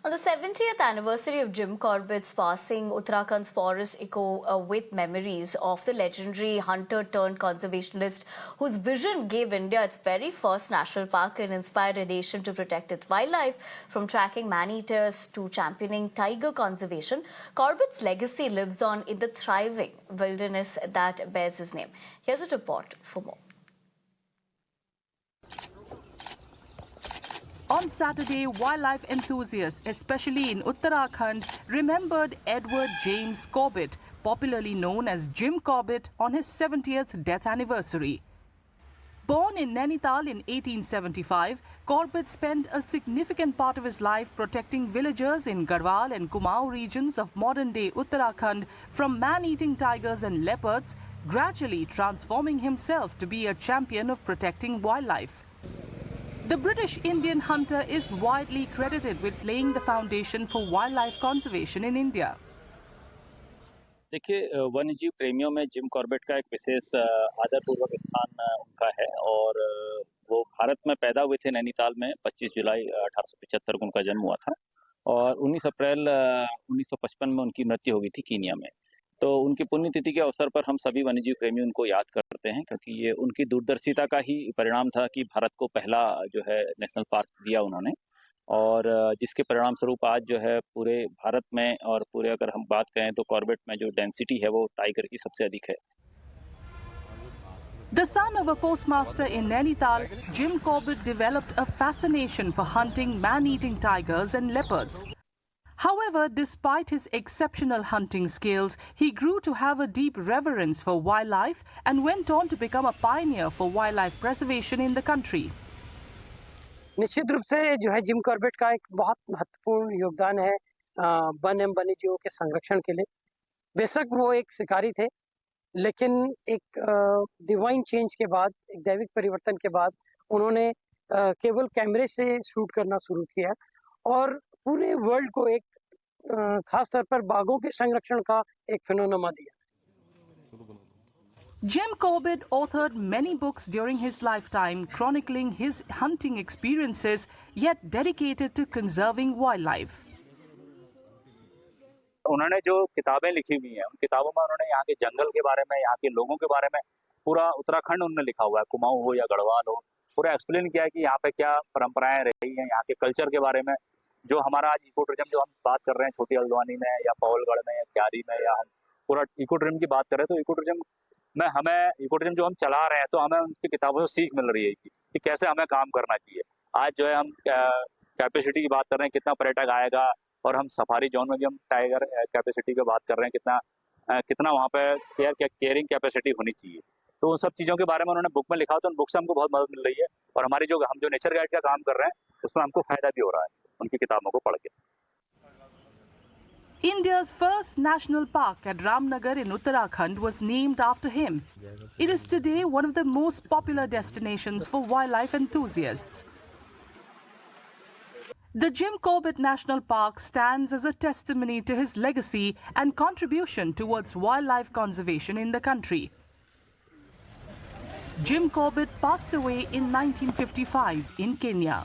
On the 70th anniversary of Jim Corbett's passing, Uttarakhand's forests echo with memories of the legendary hunter-turned-conservationist whose vision gave India its very first national park and inspired a nation to protect its wildlife. From tracking man-eaters to championing tiger conservation, Corbett's legacy lives on in the thriving wilderness that bears his name. Here's a report for more. On Saturday, wildlife enthusiasts, especially in Uttarakhand, remembered Edward James Corbett, popularly known as Jim Corbett, on his 70th death anniversary. Born in Nainital in 1875, Corbett spent a significant part of his life protecting villagers in Garhwal and Kumaon regions of modern-day Uttarakhand from man-eating tigers and leopards, gradually transforming himself to be a champion of protecting wildlife. The British Indian hunter is widely credited with laying the foundation for wildlife conservation in India. देखिए, वन्यजीव प्रेमियों में Jim Corbett का एक विशेष आदरपूर्वक स्थान उनका है और वो भारत में पैदा हुए थे नैनीताल में 25 जुलाई 1875 को उनका जन्म हुआ था और 19 अप्रैल 1955 में उनकी मृत्यु हो गई थी कीनिया में। तो उनकी पुण्यतिथि के अवसर पर हम सभी वन्यजीव प्रेमी उनको याद करते हैं क्योंकि ये उनकी दूरदर्शिता का ही परिणाम था कि भारत को पहला जो है नेशनल पार्क दिया उन्होंने और जिसके परिणाम स्वरूप आज जो है पूरे भारत में और पूरे अगर हम बात करें तो कॉर्बेट में जो डेंसिटी है वो टाइगर की सबसे अधिक है। The son of a postmaster in Nainital, Jim Corbett developed a fascination for hunting man-eating tigers and leopards. However, despite his exceptional hunting skills, he grew to have a deep reverence for wildlife and went on to become a pioneer for wildlife preservation in the country. निश्चित रूप से जो है Jim Corbett का एक बहुत महत्वपूर्ण योगदान है वन एवं वन्यजीवों के संरक्षण के लिए। बेशक वो एक शिकारी थे, लेकिन एक डिवाइन चेंज के बाद, एक दैविक परिवर्तन के बाद उन्होंने केवल कैमरे से शूट करना शुरू किया और पूरे वर्ल्ड को एक खास तौर पर बाघों के संरक्षण का एक फिनोमेना दिया। Jim Corbett authored many books during his lifetime chronicling his hunting experiences, yet dedicated to conserving wildlife. उन्होंने जो किताबें लिखी हुई हैं उन किताबों में उन्होंने यहाँ के जंगल के बारे में, यहाँ के लोगों के बारे में, पूरा उत्तराखंड उन्होंने लिखा हुआ है, कुमाऊं हो या गढ़वाल हो, पूरा एक्सप्लेन किया है कि यहाँ पे क्या परंपराएं रही हैं, यहाँ के कल्चर के बारे में। जो हमारा आज इको टूरिज्म जो हम बात कर रहे हैं छोटी हल्द्वानी में या पवलगढ़ में या क्यारी में, या हम पूरा इको टूरिज्म की बात कर रहे हैं तो इको टूरिज्म में हमें इको टूरिज्म जो हम चला रहे हैं तो हमें उनकी किताबों से सीख मिल रही है कि कैसे हमें काम करना चाहिए। आज जो है हम कैपेसिटी की बात कर रहे हैं, कितना पर्यटक आएगा, और हम सफारी जोन में भी हम टाइगर कैपेसिटी की बात कर रहे हैं, कितना वहाँ पे केयरिंग कैपेसिटी होनी चाहिए। तो उन सब चीज़ों के बारे में उन्होंने बुक में लिखा, तो उन बुक से हमको बहुत मदद मिल रही है और हमारी हम जो नेचर गाइड का काम कर रहे हैं उसमें हमको फायदा भी हो रहा है उनकी किताबों को पढ़ के। India's first national park at Ramnagar in Uttarakhand was named after him. It is today one of the most popular destinations for wildlife enthusiasts. The Jim Corbett National Park stands as a testimony to his legacy and contribution towards wildlife conservation in the country. Jim Corbett passed away in 1955 in Kenya.